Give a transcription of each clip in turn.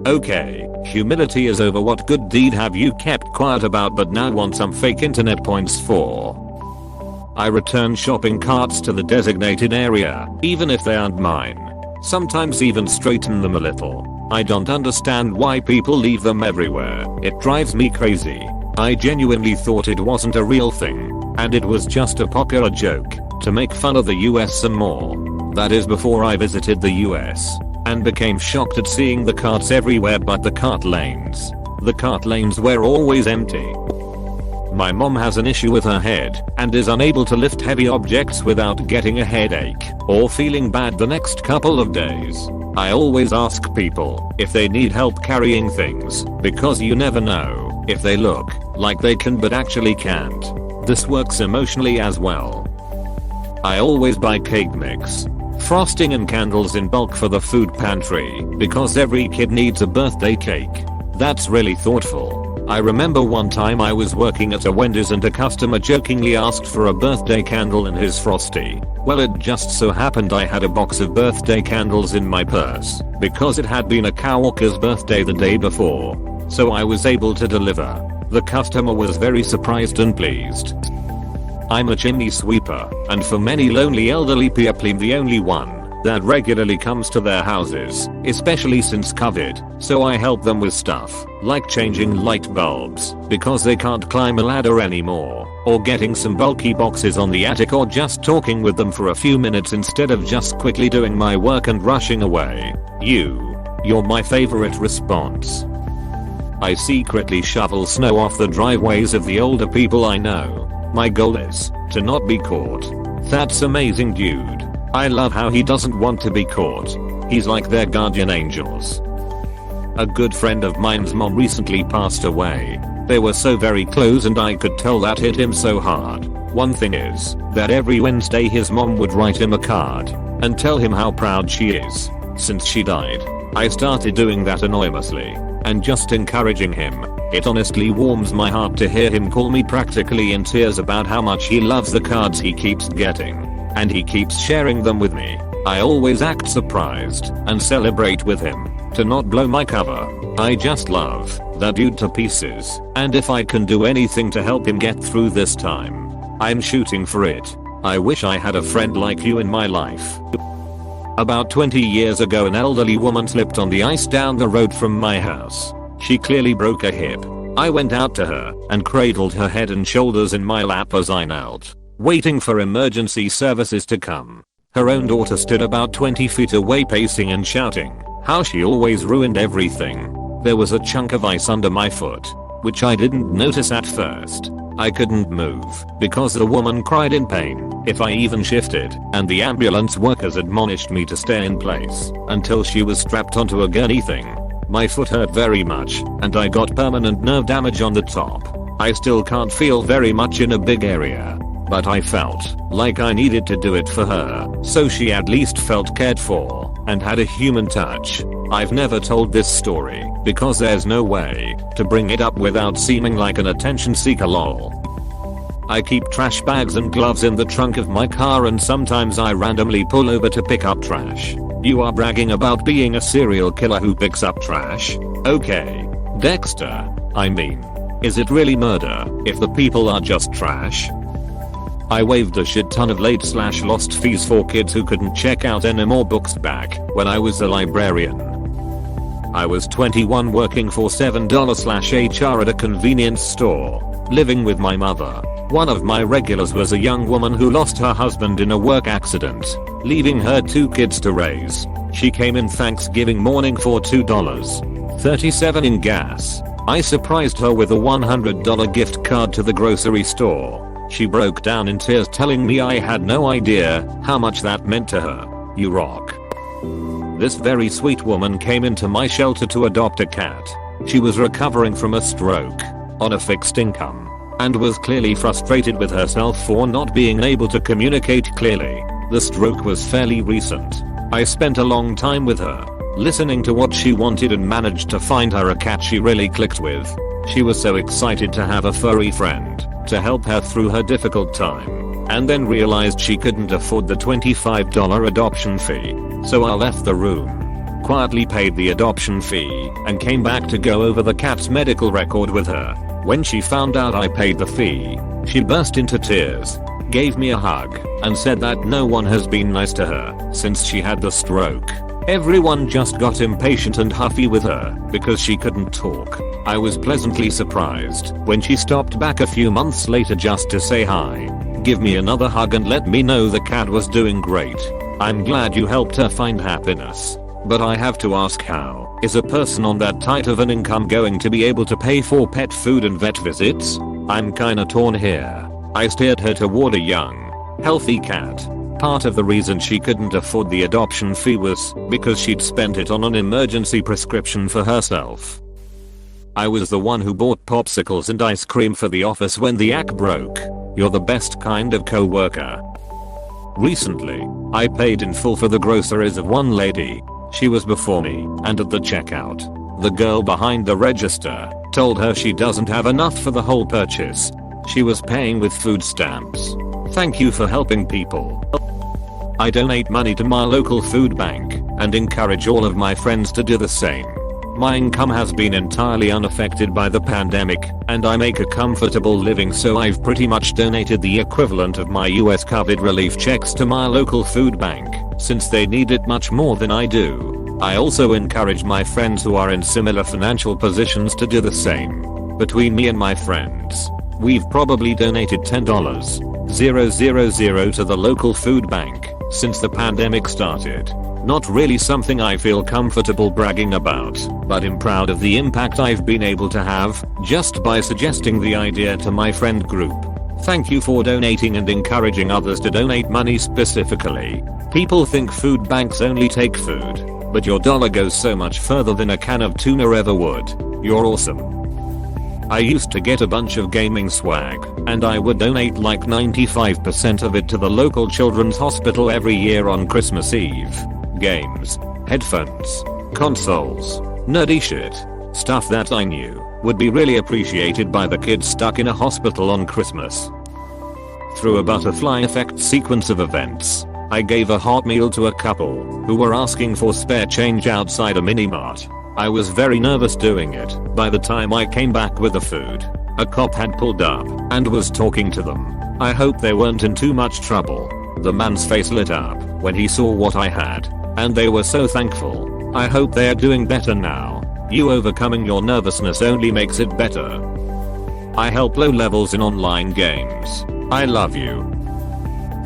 Okay, humility is over. What good deed have you kept quiet about but now want some fake internet points for? I return shopping carts to the designated area, even if they aren't mine. Sometimes even straighten them a little. I don't understand why people leave them everywhere. It drives me crazy. I genuinely thought it wasn't a real thing, and it was just a popular joke to make fun of the US some more. That is before I visited the US and became shocked at seeing the carts everywhere but the cart lanes. The cart lanes were always empty. My mom has an issue with her head and is unable to lift heavy objects without getting a headache or feeling bad the next couple of days. I always ask people if they need help carrying things because you never know if they look like they can but actually can't. This works emotionally as well. I always buy cake mix, frosting and candles in bulk for the food pantry because every kid needs a birthday cake. That's really thoughtful. I remember one time I was working at a Wendy's and a customer jokingly asked for a birthday candle in his Frosty. Well, it just so happened I had a box of birthday candles in my purse because it had been a coworker's birthday the day before. So I was able to deliver. The customer was very surprised and pleased. I'm a chimney sweeper, and for many lonely elderly people I'm the only one that regularly comes to their houses, especially since COVID, so I help them with stuff like changing light bulbs because they can't climb a ladder anymore, or getting some bulky boxes on the attic, or just talking with them for a few minutes instead of just quickly doing my work and rushing away. You're my favorite response. I secretly shovel snow off the driveways of the older people I know. My goal is to not be caught. That's amazing, dude. I love how he doesn't want to be caught. He's like their guardian angels. A good friend of mine's mom recently passed away. They were so very close and I could tell that hit him so hard. One thing is that every Wednesday his mom would write him a card and tell him how proud she is. Since she died, I started doing that anonymously and just encouraging him. It honestly warms my heart to hear him call me practically in tears about how much he loves the cards he keeps getting. And he keeps sharing them with me. I always act surprised and celebrate with him to not blow my cover. I just love that dude to pieces, and if I can do anything to help him get through this time, I'm shooting for it. I wish I had a friend like you in my life. About 20 years ago, an elderly woman slipped on the ice down the road from my house. She clearly broke a hip. I went out to her and cradled her head and shoulders in my lap as I knelt, waiting for emergency services to come. Her own daughter stood about 20 feet away pacing and shouting how she always ruined everything. There was a chunk of ice under my foot, which I didn't notice at first. I couldn't move because the woman cried in pain if I even shifted, and the ambulance workers admonished me to stay in place until she was strapped onto a gurney thing. My foot hurt very much and I got permanent nerve damage on the top. I still can't feel very much in a big area, but I felt like I needed to do it for her so she at least felt cared for and had a human touch. I've never told this story because there's no way to bring it up without seeming like an attention seeker lol. I keep trash bags and gloves in the trunk of my car, and sometimes I randomly pull over to pick up trash. You are bragging about being a serial killer who picks up trash? Okay. Dexter, I mean, is it really murder if the people are just trash? I waived a shit ton of late/lost fees for kids who couldn't check out any more books back when I was a librarian. I was 21 working for $7/HR at a convenience store, living with my mother. One of my regulars was a young woman who lost her husband in a work accident, leaving her 2 kids to raise. She came in Thanksgiving morning for $2.37 in gas. I surprised her with a $100 gift card to the grocery store. She broke down in tears telling me I had no idea how much that meant to her. You rock. This very sweet woman came into my shelter to adopt a cat. She was recovering from a stroke, on a fixed income, and was clearly frustrated with herself for not being able to communicate clearly. The stroke was fairly recent. I spent a long time with her, listening to what she wanted, and managed to find her a cat she really clicked with. She was so excited to have a furry friend to help her through her difficult time, and then realized she couldn't afford the $25 adoption fee. So I left the room. quietly paid the adoption fee and came back to go over the cat's medical record with her. When she found out I paid the fee, she burst into tears, gave me a hug, and said that no one has been nice to her since she had the stroke. Everyone just got impatient and huffy with her because she couldn't talk. I was pleasantly surprised when she stopped back a few months later just to say hi, give me another hug and let me know the cat was doing great. I'm glad you helped her find happiness. But I have to ask, how is a person on that tight of an income going to be able to pay for pet food and vet visits? I'm kinda torn here. I steered her toward a young, healthy cat. Part of the reason she couldn't afford the adoption fee was because she'd spent it on an emergency prescription for herself. I was the one who bought popsicles and ice cream for the office when the act broke. You're the best kind of co-worker. Recently, I paid in full for the groceries of one lady. She was before me, and at the checkout, the girl behind the register told her she doesn't have enough for the whole purchase. She was paying with food stamps. Thank you for helping people. I donate money to my local food bank and encourage all of my friends to do the same. My income has been entirely unaffected by the pandemic, and I make a comfortable living, so I've pretty much donated the equivalent of my US COVID relief checks to my local food bank, since they need it much more than I do. I also encourage my friends who are in similar financial positions to do the same. Between me and my friends, we've probably donated $10,000 to the local food bank since the pandemic started. Not really something I feel comfortable bragging about, but I'm proud of the impact I've been able to have just by suggesting the idea to my friend group. Thank you for donating and encouraging others to donate money specifically. People think food banks only take food, but your dollar goes so much further than a can of tuna ever would. You're awesome. I used to get a bunch of gaming swag, and I would donate like 95% of it to the local children's hospital every year on Christmas Eve. Games, headphones, consoles, nerdy shit, stuff that I knew would be really appreciated by the kids stuck in a hospital on Christmas. Through a butterfly effect sequence of events, I gave a hot meal to a couple who were asking for spare change outside a mini-mart. I was very nervous doing it. By the time I came back with the food, a cop had pulled up and was talking to them. I hope they weren't in too much trouble. The man's face lit up when he saw what I had, and they were so thankful. I hope they are doing better now. You overcoming your nervousness only makes it better. I help low levels in online games. I love you.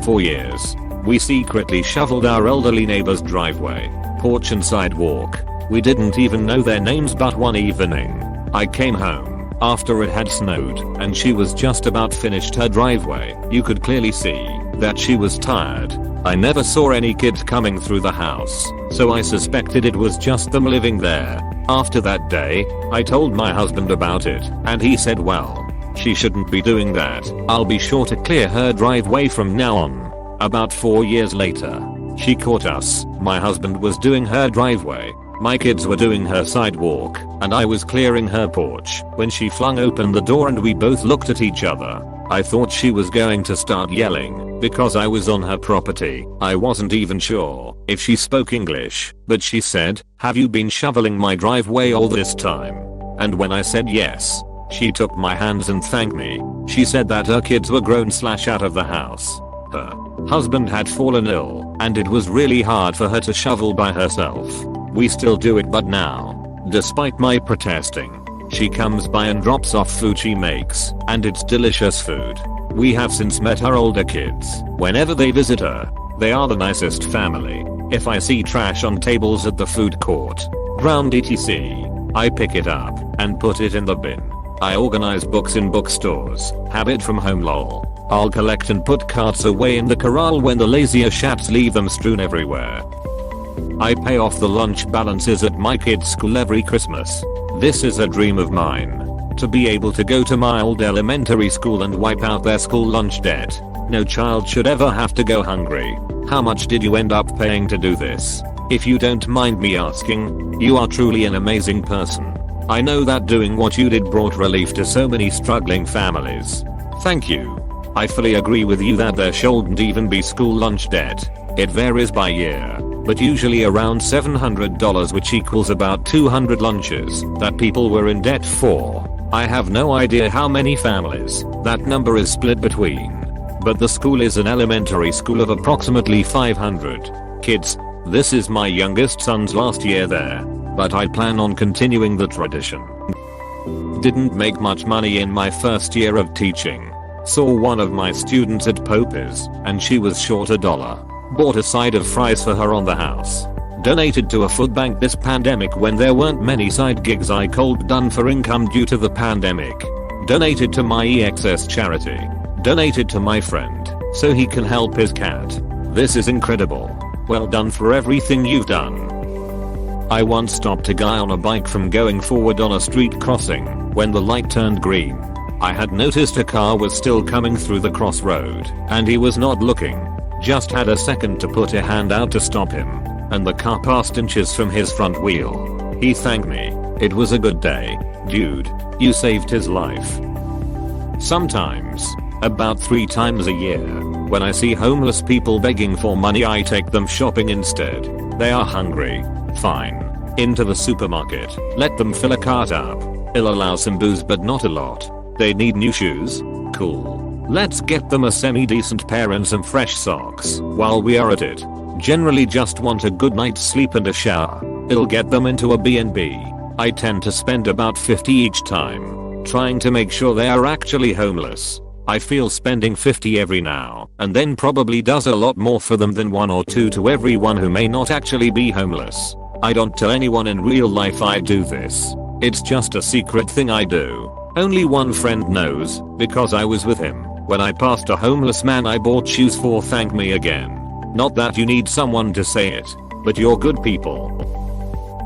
For years, we secretly shoveled our elderly neighbor's driveway, porch and sidewalk. We didn't even know their names, but one evening, I came home after it had snowed and she was just about finished her driveway. You could clearly see that she was tired. I never saw any kids coming through the house, so I suspected it was just them living there. After that day, I told my husband about it, and he said, well, she shouldn't be doing that. I'll be sure to clear her driveway from now on. About 4 years later, she caught us. My husband was doing her driveway. My kids were doing her sidewalk, and I was clearing her porch when she flung open the door and we both looked at each other. I thought she was going to start yelling because I was on her property. I wasn't even sure if she spoke English, but she said, "Have you been shoveling my driveway all this time?" And when I said yes, she took my hands and thanked me. She said that her kids were grown / out of the house. Her husband had fallen ill, and it was really hard for her to shovel by herself. We still do it, but now, despite my protesting, she comes by and drops off food she makes, and it's delicious food. We have since met her older kids. Whenever they visit her, they are the nicest family. If I see trash on tables at the food court, ground etc., I pick it up and put it in the bin. I organize books in bookstores, have it from home lol. I'll collect and put carts away in the corral when the lazier shats leave them strewn everywhere. I pay off the lunch balances at my kids' school every Christmas. This is a dream of mine. To be able to go to my old elementary school and wipe out their school lunch debt. No child should ever have to go hungry. How much did you end up paying to do this? If you don't mind me asking, you are truly an amazing person. I know that doing what you did brought relief to so many struggling families. Thank you. I fully agree with you that there shouldn't even be school lunch debt. It varies by year. but usually around $700, which equals about 200 lunches that people were in debt for. I have no idea how many families that number is split between. But the school is an elementary school of approximately 500 kids. This is my youngest son's last year there, but I plan on continuing the tradition. Didn't make much money in my first year of teaching. Saw one of my students at Pope's and she was short $1. Bought a side of fries for her on the house. Donated to a food bank this pandemic when there weren't many side gigs I could done for income due to the pandemic. Donated to my EXS charity. Donated to my friend so he can help his cat. This is incredible. Well done for everything you've done. I once stopped a guy on a bike from going forward on a street crossing when the light turned green. I had noticed a car was still coming through the crossroad and he was not looking. Just had a second to put a hand out to stop him, and the car passed inches from his front wheel. He thanked me. It was a good day. Dude, you saved his life. Sometimes, about 3 times a year, when I see homeless people begging for money I take them shopping instead. They are hungry. Fine. Into the supermarket. Let them fill a cart up. It'll allow some booze but not a lot. They need new shoes? Cool. Let's get them a semi-decent pair and some fresh socks while we are at it. Generally just want a good night's sleep and a shower. It'll get them into a B&B. I tend to spend about $50 each time, trying to make sure they are actually homeless. I feel spending $50 every now and then probably does a lot more for them than 1 or 2 to everyone who may not actually be homeless. I don't tell anyone in real life I do this. It's just a secret thing I do. Only one friend knows, because I was with him. When I passed a homeless man I bought shoes for. Thank me again. Not that you need someone to say it, but you're good people.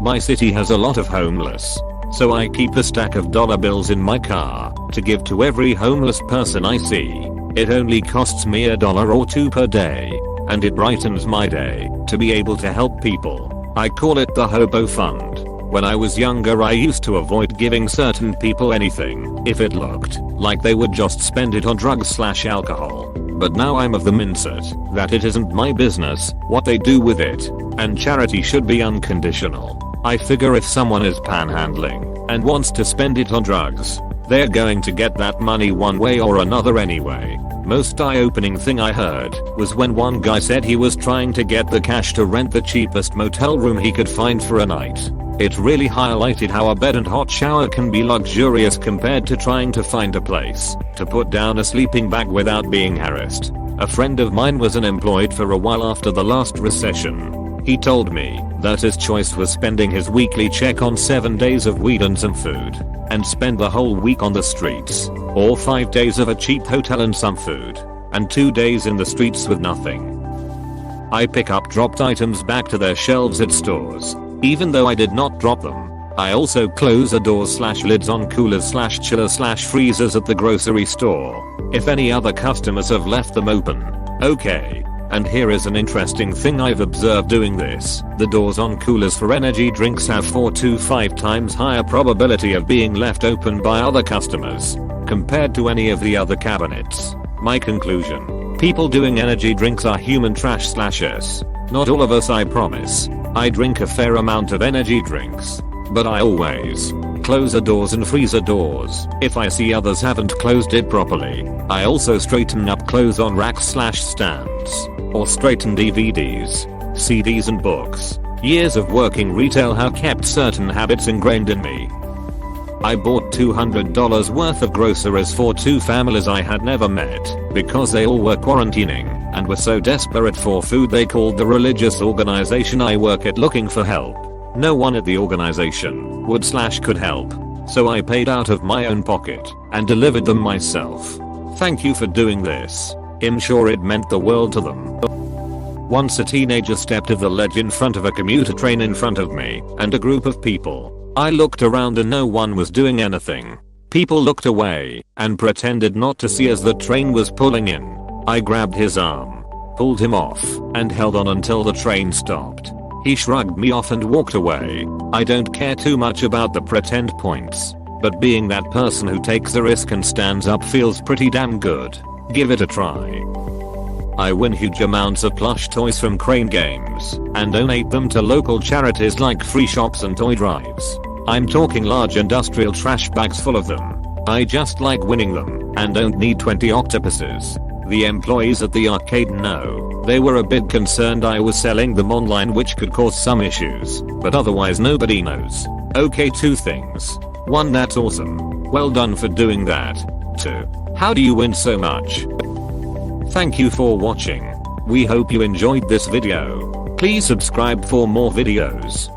My city has a lot of homeless, so I keep a stack of dollar bills in my car to give to every homeless person I see. It only costs me $1 or 2 per day, and it brightens my day to be able to help people. I call it the Hobo Fund. When I was younger I used to avoid giving certain people anything if it looked like they would just spend it on drugs/alcohol. But now I'm of the mindset that it isn't my business what they do with it, and charity should be unconditional. I figure if someone is panhandling and wants to spend it on drugs, they're going to get that money one way or another anyway. Most eye-opening thing I heard was when one guy said he was trying to get the cash to rent the cheapest motel room he could find for a night. It really highlighted how a bed and hot shower can be luxurious compared to trying to find a place to put down a sleeping bag without being harassed. A friend of mine was unemployed for a while after the last recession. He told me that his choice was spending his weekly check on 7 days of weed and some food, and spend the whole week on the streets, or 5 days of a cheap hotel and some food, and 2 days in the streets with nothing. I pick up dropped items back to their shelves at stores. Even though I did not drop them, I also close the doors/lids on coolers/chillers/freezers at the grocery store if any other customers have left them open. Okay. And here is an interesting thing I've observed doing this. The doors on coolers for energy drinks have 4 to 5 times higher probability of being left open by other customers compared to any of the other cabinets. My conclusion: people doing energy drinks are human trash/s. Not all of us, I promise. I drink a fair amount of energy drinks, but I always close the doors and freezer doors if I see others haven't closed it properly. I also straighten up clothes on racks/stands, or straighten DVDs, CDs and books. Years of working retail have kept certain habits ingrained in me. I bought $200 worth of groceries for 2 families I had never met because they all were quarantining and were so desperate for food they called the religious organization I work at looking for help. No one at the organization would/could help, so I paid out of my own pocket and delivered them myself. Thank you for doing this. I'm sure it meant the world to them. Once a teenager stepped off the ledge in front of a commuter train in front of me and a group of people. I looked around and no one was doing anything. People looked away and pretended not to see as the train was pulling in. I grabbed his arm, pulled him off, and held on until the train stopped. He shrugged me off and walked away. I don't care too much about the pretend points, but being that person who takes a risk and stands up feels pretty damn good. Give it a try. I win huge amounts of plush toys from Crane Games and donate them to local charities like free shops and toy drives. I'm talking large industrial trash bags full of them. I just like winning them and don't need 20 octopuses. The employees at the arcade know. They were a bit concerned I was selling them online, which could cause some issues, but otherwise nobody knows. Okay, 2 things. 1, that's awesome. Well done for doing that. 2, how do you win so much? Thank you for watching. We hope you enjoyed this video. Please subscribe for more videos.